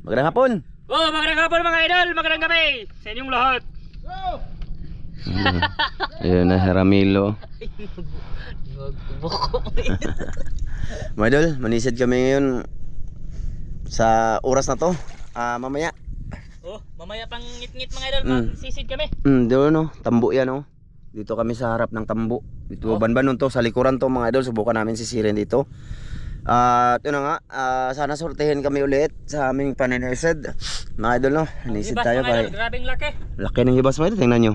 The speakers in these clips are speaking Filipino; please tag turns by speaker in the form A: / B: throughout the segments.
A: Magandang hapon.
B: Oh, magandang hapon mga idol, magandang gabi sa inyong lahat.
A: Ayun na, Ramilo. Mga idol, manisid kami ngayon sa oras na to. Mamaya.
B: Oh, mamaya pang ngit-ngit mga idol, magsisid kami.
A: Doon no, tambo yan oh. Dito kami sa harap ng tambo. Dito banban to, sa likuran to mga idol. Subukan namin sisirin dito. At yun na nga, sana sortehin kami ulit sa aming paninisid. Mga idol no, nisid tayo
B: pa. Grabing laki.
A: Laki ng ibas mga idol, tingnan nyo.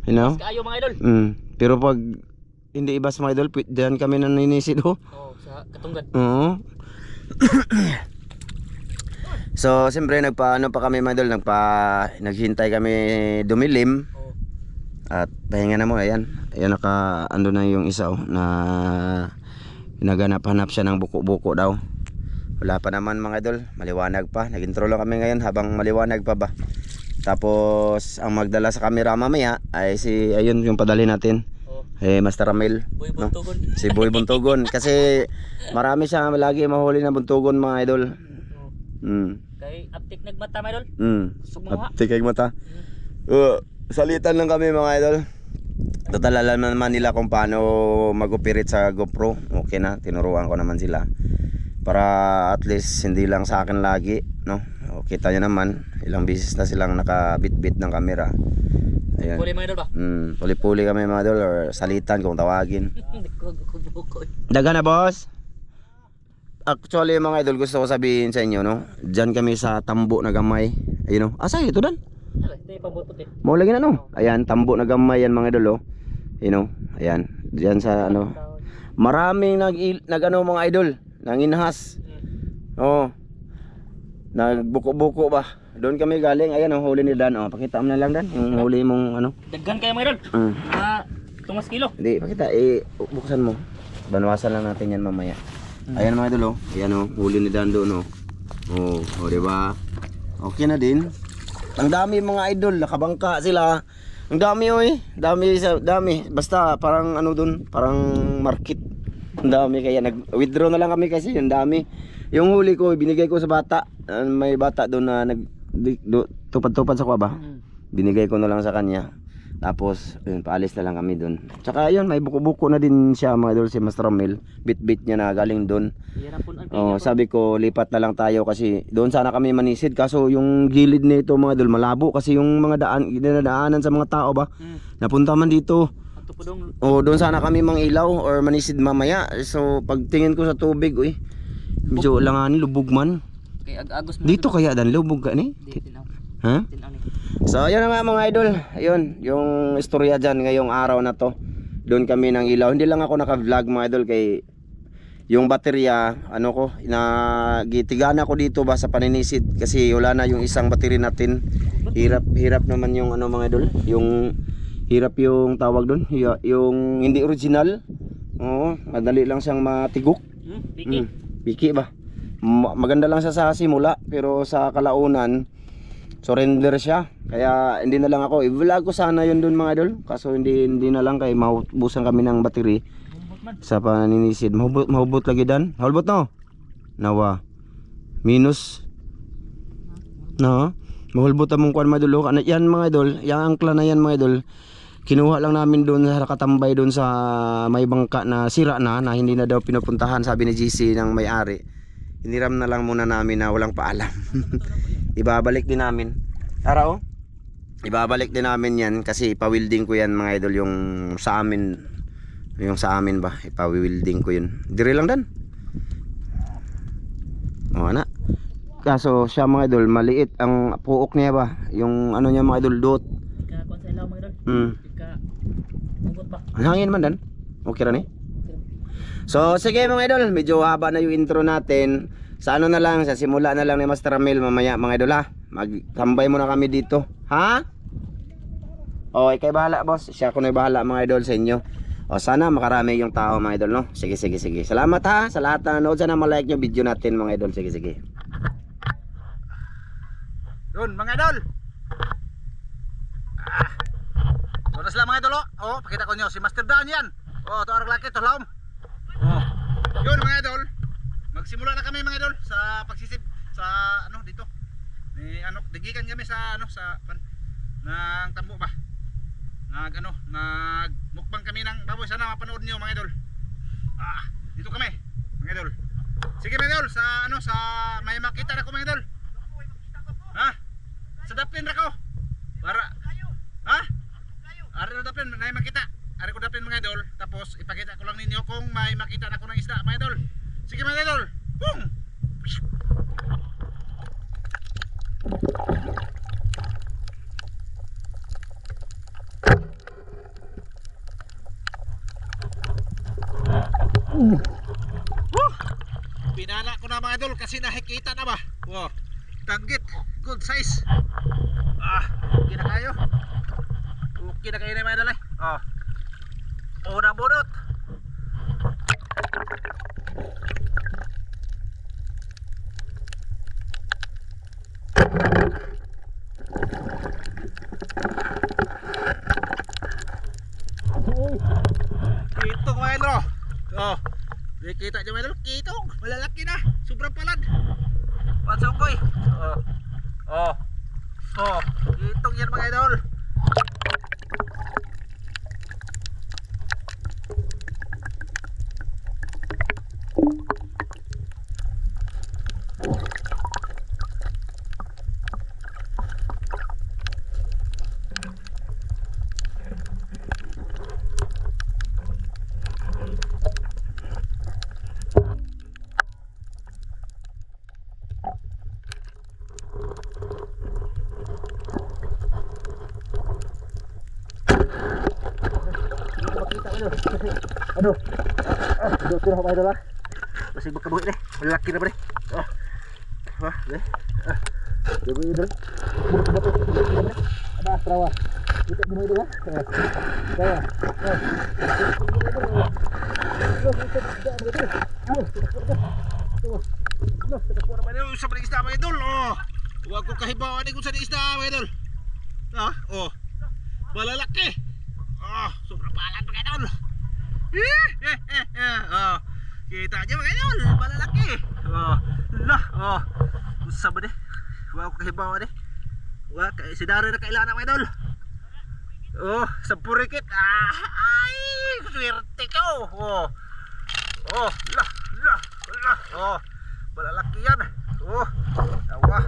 A: You know?
B: Kayo mga idol.
A: Pero pag hindi ibas mga idol, diyan kami naninisid oh.
B: Oh, sa Katunggan.
A: Oo. So, siyempre nagpaano pa kami mga idol, naghintay kami dumilim.
B: Oh.
A: At pahinga na mo, ayan. Ayan ando na yung isa oh, na naganap-hanap siya ng buko-buko daw. Wala pa naman mga idol, maliwanag pa. Nag-intro lang kami ngayon habang maliwanag pa ba. Tapos ang magdala sa camera mamaya ay ayun yung padali natin. Master Ramil,
B: Boy Buntugon.
A: no? Si Boy Buntugon. Kasi marami siya lagi mahuli na buntugon mga idol.
B: Kay aptik nagmata mga idol.
A: Aptik nagmata. Salitan lang kami mga idol. Total alam naman nila kung paano mag-operate sa GoPro. Okay na, tinuruan ko naman sila. Para at least hindi lang sa akin lagi, no? Kita nyo naman, ilang beses na silang nakabit-bit ng camera. Ayan.
B: Puli mga idol ba?
A: Puli-puli kami mga idol, or salitan kung tawagin. Daga na boss. Actually mga idol, gusto ko sabihin sa inyo, no? Diyan kami sa tambo na gamay. Ayun no. Asa ito dan? Mau lagi na no. Ayan, tambo na gamay yan mga idol oh. You know, ayan. Diyan sa ano. Maraming nag-ano mga idol, nanginhas. Oh. Nagbuko-buko ba? Doon kami galing. Ayan oh, huli ni Dan oh. Pakita mo na lang Dan, yung huli mong ano.
B: Daghan kayo mga idol. Tungas kilo.
A: Hindi, pakita buksan mo. Banwasan lang natin yan mamaya. Ayan mga idol oh. Ayan oh, huli ni Dan doon oh. Oh, di ba? Okay na din. Ang dami mga idol, nakabangka sila. Ang dami oy, dami. Basta parang ano doon, parang market. Ang dami kaya nag-withdraw na lang kami kasi ang dami. Yung huli ko binigay ko sa bata. May bata doon na tupad-tupad sa kuwaba. Binigay ko na lang sa kanya. Tapos yun, paalis na lang kami doon. Tsaka yun, may buko-buko na din siya mga idol si Master Ramil. Bit-bit niya na galing doon. Sabi ko lipat na lang tayo kasi doon sana kami manisid. Kaso yung gilid nito mga idol malabo kasi yung mga dinadaanan sa mga tao ba. Napunta man dito. Doon sana kami mangilaw or manisid mamaya. So pagtingin ko sa tubig, medyo langanin, lubog man. Dito kaya Dan, lubog ka ni? Ha? So ayun na mga idol. Ayun, yung istorya dyan ngayong araw na to. Doon kami nang ilaw. Hindi lang ako naka-vlog mga idol kay yung baterya, gitigana ko dito ba sa paninisid kasi wala na yung isang battery natin. Hirap naman yung mga idol. Yung hirap yung tawag doon, yung hindi original. Madali lang siyang matigok. Biki ba? Maganda lang siya sa simula pero sa kalaunan surrender siya. Kaya hindi na lang ako i-vlog ko sana yun doon mga idol. Kaso hindi na lang kay maubusan kami ng battery sa paninisid. Mahubot lagi Dan. Mahubot no? Nawa. Minus. No? Mahulbot among kuan mga idol. Yan mga idol, yung angkla na yan mga idol. Kinuha lang namin doon sa nakatambay doon sa may bangka na sira na hindi na daw pinupuntahan sabi ni GC ng may-ari. Hiniram na lang muna namin na walang paalam. Ibabalik din namin. Tara oh. Ibabalik din namin yan kasi ipa-welding ko yan mga idol yung sa amin. Yung sa amin ba? Ipa-welding ko yun. Dire lang Dan. Na. Kaso siya mga idol maliit ang puok niya ba? Yung ano niya mga idol dot. Ang hangin man Dan. Okay ra ni? So sige mga idol, medyo haba na yung intro natin. Sa ano na lang, sa simula na lang ni Master Ramil mamaya mga idol ha. Magtambay muna kami dito. Ha? Okay, bahala boss. Siya ko na bahala mga idol sa inyo. Sana makarami yung tao mga idol no. Sige. Salamat ha sa lahat na nanood. Sana ma-like nyo video natin mga idol. Sige.
C: Yun mga idol. Oras lang mga idol oh. Pakita ko nyo si Master Dan yan. Ito arang laki, ito laom. Yun mga idol. Magsimula na kami mga idol sa pagsisip sa ano dito. ano, digikan kami sa ano sa ng tambo ba. Nag mukbang kami ng baboy, sana mapanood niyo mga idol. Dito kami, mga idol. Sige mga idol, sa ano sa may makita na ko mga idol. Ha? Sa daplin ra ko. Para ha? Ari na daplin, may makita. Ari ko daplin mga idol, tapos ipakita ko lang ninyo kung may makita na ko ng isda mga idol. Sige mga idol. Boom. Pinana ko na mga idol kasi nakikita na ba? Wow, tanggit, good size. Okay na kayo. Okay na kayo na mga idol eh. Unang bunot. Kitong mga idol. Kita nyo mga idol, kitong, malalaki na, sobrang palad. Pansungkoy. Kitong yan mga idol. Aduh, sudah apa itu lah? Masih berkebuh deh, lelaki dah deh. Deh. Coba itu deh. Ada perawan. Kita gimana itu lah? Saya. Huwag ko kahibawan kung saan isda mga idol. Malalaki. Sobrang palad mga idol. Kita aja mga idol, malalaki. Usah ba deh? Huwag ko kahibawan deh. Huwag, si Dario na kailangan mga idol. Sampurikit. Ay, swerte ko. Malalaki yan. Tawa.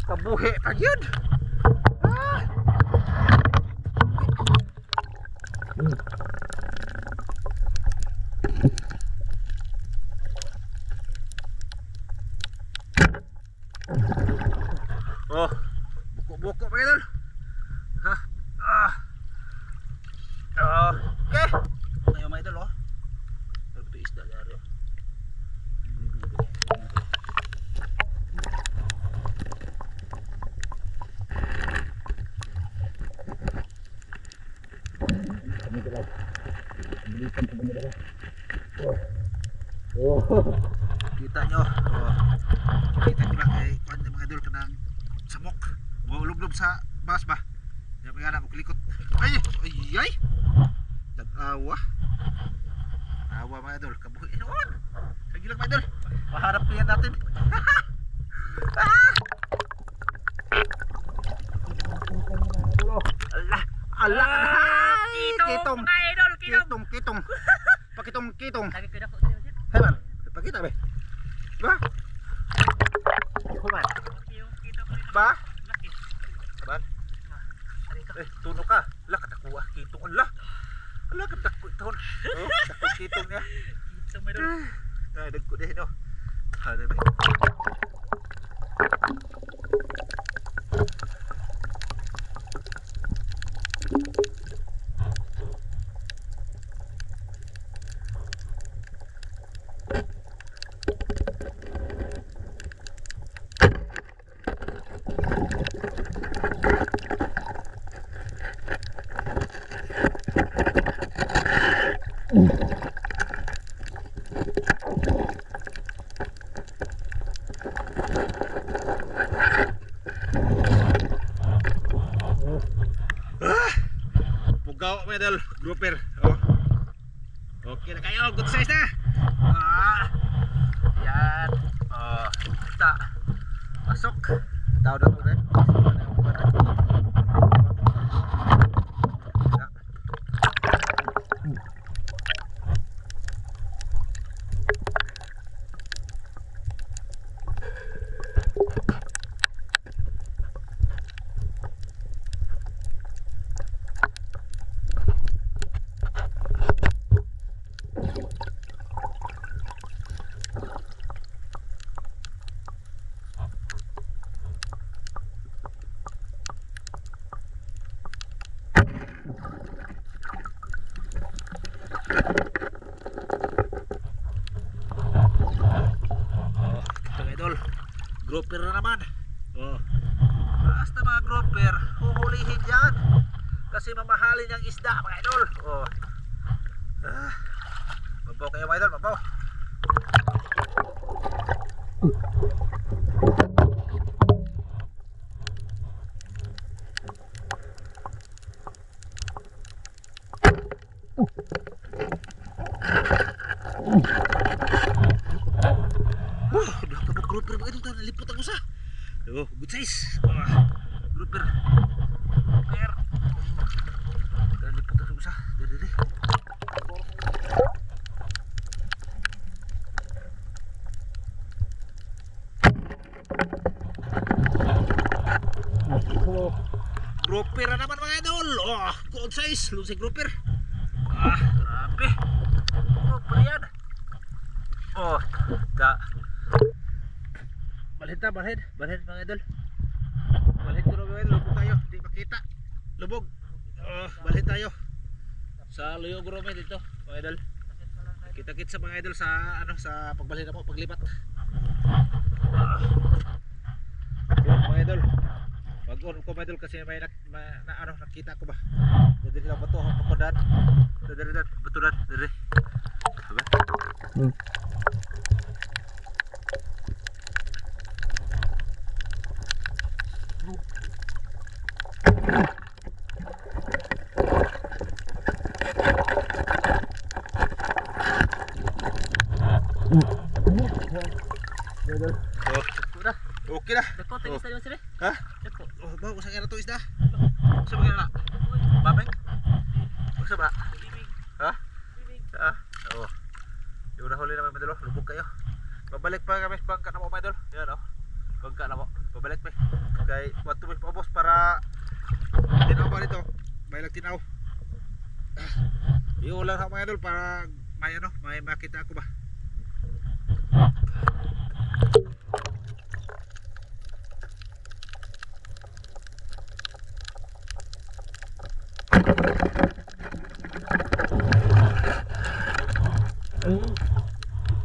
C: Kabuhi pa yun. Buko-buko pa yun. Okay. Tayo mga idol ito isda dari. Kita nyo. Kita nyo lang kay kuwan mga idol kanang samok. Lublob sa bas ba? Yan pa nga kulikot. Ay! Tag-awa. Awa mga idol. Kabuhi noon. Sige lang mga idol. Maharap ko yan natin. Allah. Kitong. Kitong. Pakitong. Hey man, pakita be. Ba? Kuman. Ba? Ban? Tuno ka. Lakat ako kitong Allah. Allah kadako ito. Dako kitong niya. Kitong may dol. Dagko deh no. Hade be. mga idol, grouper. Oh. Okay na kayo, good size na. Yan. Kita. Pasok. Tao na to rin. Grouper na naman. Basta mga grouper, huhulihin yan kasi mamahalin yung isda mga idol. Mabaw kayo mga idol, mabaw. Grouper mga idol, nalipot ako sa. Good size. Grouper. Grouper. Nalipot ako sa. Dali. Grouper na naman mga idol. Good size. Lusay grouper. Grabe. Grouper yan. Balhed mga idol. Balhed ko mga idol, lubog tayo, hindi makita. Lubog. Balhed tayo. Sa Luyo Grome dito, mga idol. Kita-kit sa mga idol sa sa pagbalhin na po, paglipat. Yun mga idol. Pag-on ko mga idol kasi may nakita ko ba. Dali lang bato, pakodan. Dali baturan, dali. Diba? Okay na.
B: Dako tingis tayo sila.
C: Ha?
B: Dako.
C: Bawa usang na to isda. Sa mga na. Babeng. Sa ba? Ha? Yung nahuli naman mga idol, lubog kayo. Babalik pa kami bangka na mo mga idol. Yan bangka na mo. Babalik pa. Kay wato mo paubos para tinaw ba dito. May lang tinaw. Iulang sa mga idol para may makita ako ba.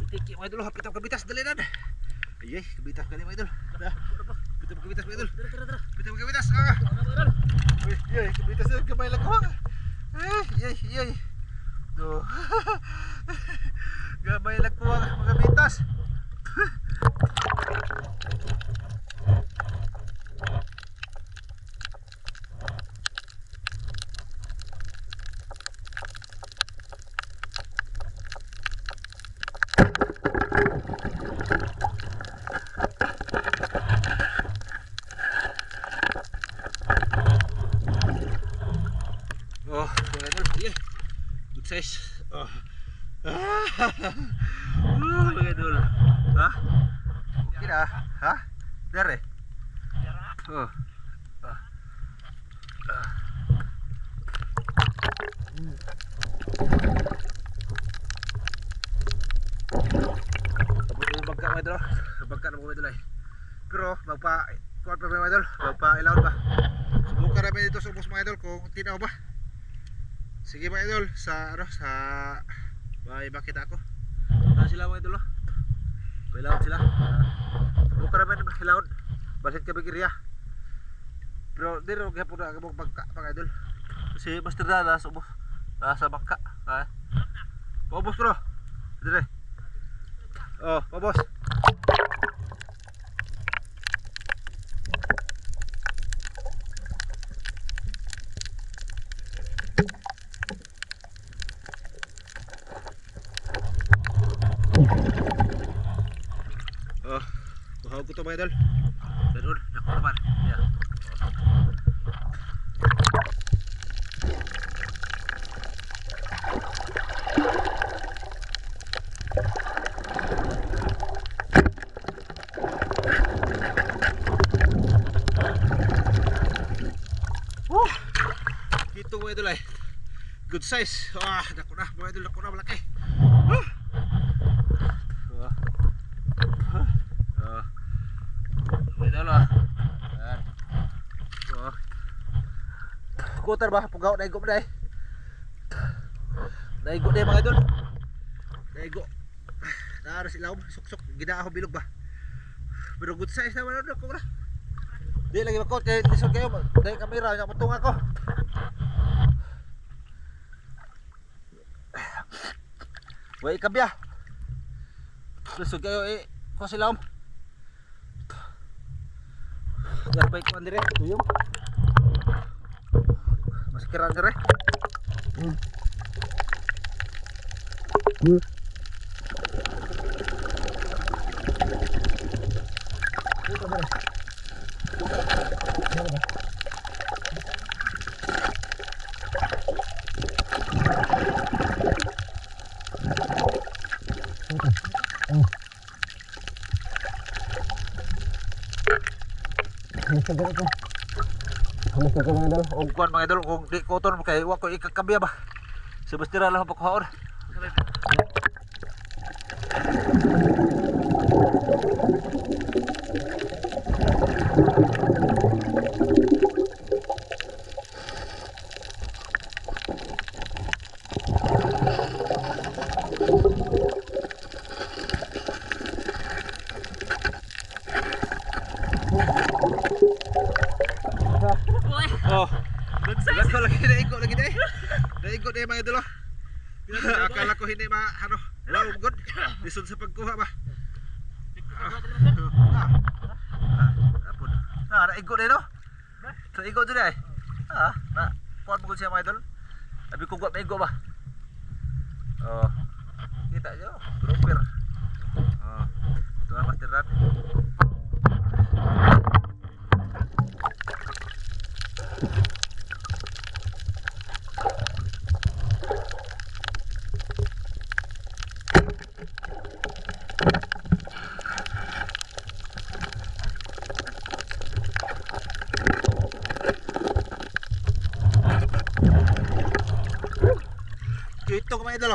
C: Itiki mga idol, hapit ang kabitas dalinan. Ayay, kabitas kali mga idol. Bitam kabitas mga idol. Bitam kabitas. Ayay, kabitas na gamay lang ko. Ayay. Do. Gamay lang ko mga kabitas. Good size. Mga idol. Ha? Okay na. Ha? Dere. Tapos yung bangka mga idol. Bangka na mga idol ay. Pero kuwan pa mga idol. Magpa-ilaw ba? Subukan namin dito sa ubos mga idol kung tinaw ba. Sige mga idol, sa may makita ako. Sila mga idol, Pailawan sila. Subukan namin hilawon. Basit kami kirya. Pero di rin magyapon na ang bangka mga idol. Kasi master na sa ubos. Sa bangka. Paubos ko no. Dire. Paubos. mga idol. Doon, ako naman. Yeah. Ito mga idol ay good size. Dako na mga idol, dako na malaki. Idol Kuter ba? Pugaw, naigo mo na eh. Naigo na mga idol. Naigo. Nara silaw, suksok, ginaaho bilog ba? Pero good size naman ako na. Di lagi makot, kaya lisod kayo. Dahil kamera, yung matunga ko. Wai kabya. Lisod kayo eh. Ko silaw. Garbay ko andre, tuyong. Maskiran dire. Og kuan mga idol, og di kotor kay wa ko ikakabya ba. Sebastira lang pa ko. Oh,
B: Good size.
C: ko lagi na. Naigo na mga idol. Akala ko hindi ano, wow, good. Lisod sa pagkuha ba. Naigo na no. So igo dito ay. Na kuan mo siya mga idol. Abi ko maigo ba. Oh. Kita nyo, grouper. Oh. Ito ang master run. Ito mga idol.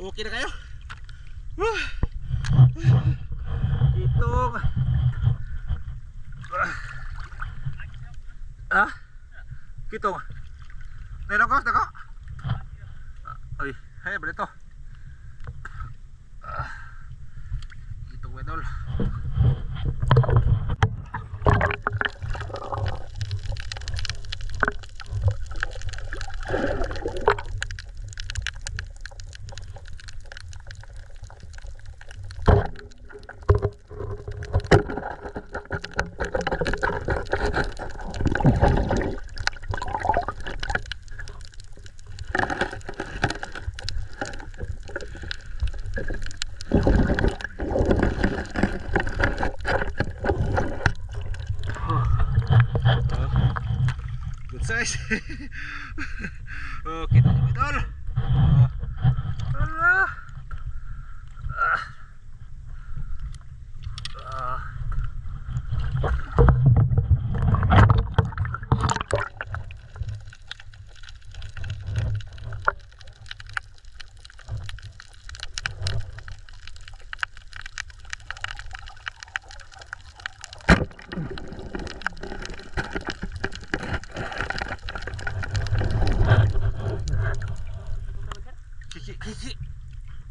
C: Okay na kayo? Ito. Kitong. Meron ko? Dako? Ay, hay, balito. Kitong mga idol. Good size. Oh, kita nyo idol. Kiki,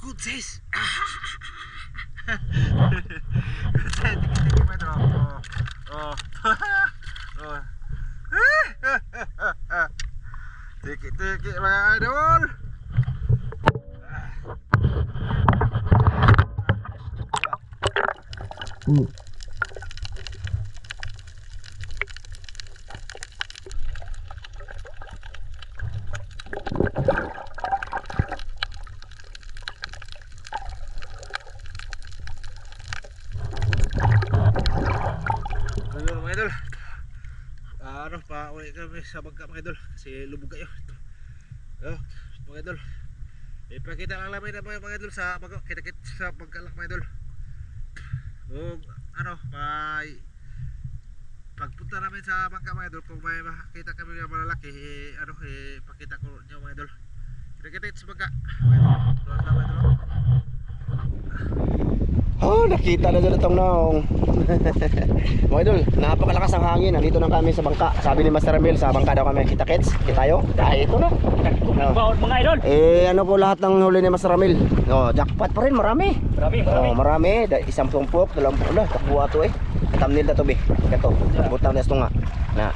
C: good size. Good size, tiki mga idol. Tiki mga idol. ano, pauwi kami sa bangka mga idol kasi lubog kayo. Mga idol. Ipakita lang namin na mga idol sa bangka, kita-kit sa bangka lang mga idol. Ano, may pagpunta namin sa bangka mga idol, kung may makakita kami ng malalaki, ano, pakita ko nyo mga idol. Kita-kit sa bangka. Mga idol.
A: Oh, nakita na dyan itong naong. Mga idol, napakalakas ang hangin. Nandito na kami sa bangka. Sabi ni Master Ramil, sa bangka daw kami kita-kits. Kitayo. Dahil ito na.
B: Baon mga idol.
A: Ano po lahat ng huli ni Master Ramil? Jackpot pa rin, marami. Marami. Isang tumpok, 20 na. Kakuha to eh. Thumbnail na to be. Ito. Butang na ito nga. Na.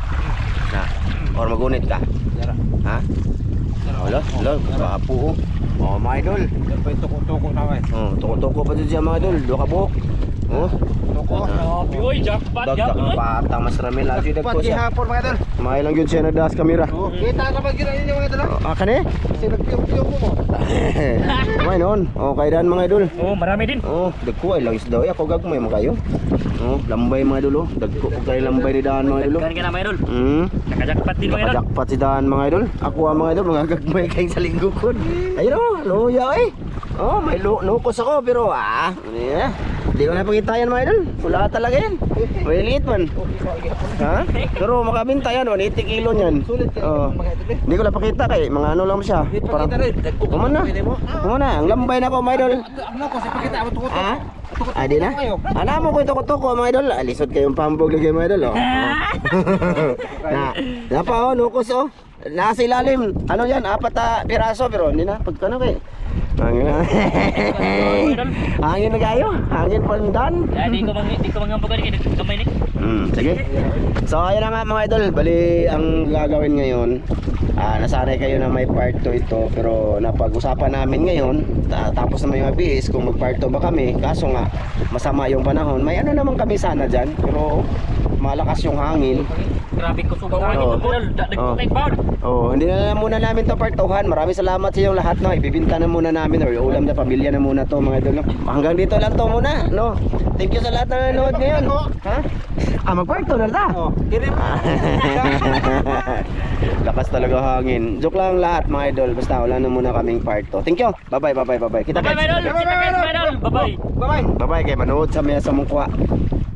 A: Or magunit ka. Ha? Wala. Papo. Mga idol.
C: Tuko na kayo.
A: Tuko pa dyan siya mga idol. Dua ka buhok.
B: Grabe, oy, jackpot, jackpot.
A: Patang Master Ramil. Lagi dagko siya.
C: Hapon mga idol.
A: May lang yun siya nagdaas kamera.
C: Kita na ba gina ninyo mga idol?
A: Kani?
C: Kasi nagpiyok mo.
A: May noon. Kay daan mga idol.
B: Marami din.
A: Dagko ay lang isda. Ako gagmay mga kayo. Lambay mga idol. Dagko ko kay lambay ni daan mga idol.
B: Kan ka na mga idol. Nakajackpot din mga idol.
A: Nakajakpat si daan mga idol. Ako mga idol mga gagmay kayong sa linggo ko. Ayun luya eh. May lukos ako pero hindi ko napakita yan mga idol. Wala talaga yan. May liit man. Ha? Pero makabinta yan. 180 kilo yan. Hindi ko napakita kay mga ano lang siya. Parang kumana. Ang lambay na ko mga idol.
C: Ano ko sa pakita mo tuko.
A: Di na? Ano mo ko ito ko mga idol. Alisod kayong pambog lagi mga idol. Napa nukos nasa ilalim. Ano yan? 4 piraso pero hindi na. Pagkano kay hangin na kayo. Hangin pandan.
B: Di ko mangambagan kay kamay ni.
A: Sige. So ayun na nga mga idol. Bali ang gagawin ngayon, nasanay kayo na may part 2 ito, pero napag-usapan namin ngayon, tapos naman yung abis kung mag part 2 ba kami. Kaso nga masama yung panahon. May ano naman kami sana dyan, pero malakas yung hangin.
B: Grabe ko subawan ito mga idol. Nagputay baon.
A: Hindi na muna namin to part 2han. Maraming salamat sa inyong lahat, no. Ibibinta na muna namin or ulam na pamilya na muna to mga idol, no? Hanggang dito lang to muna, no. Thank you sa lahat na nanonood ngayon. Ha? Mag-part 2 na ta. Lakas talaga hangin. Joke lang lahat mga idol. Basta wala na muna kaming part 2. Thank you. Bye-bye. Kita
B: Bye-bye mga idol. Kita-kits mga idol. Bye-bye.
A: Bye-bye kay manood sa maya sa mukha.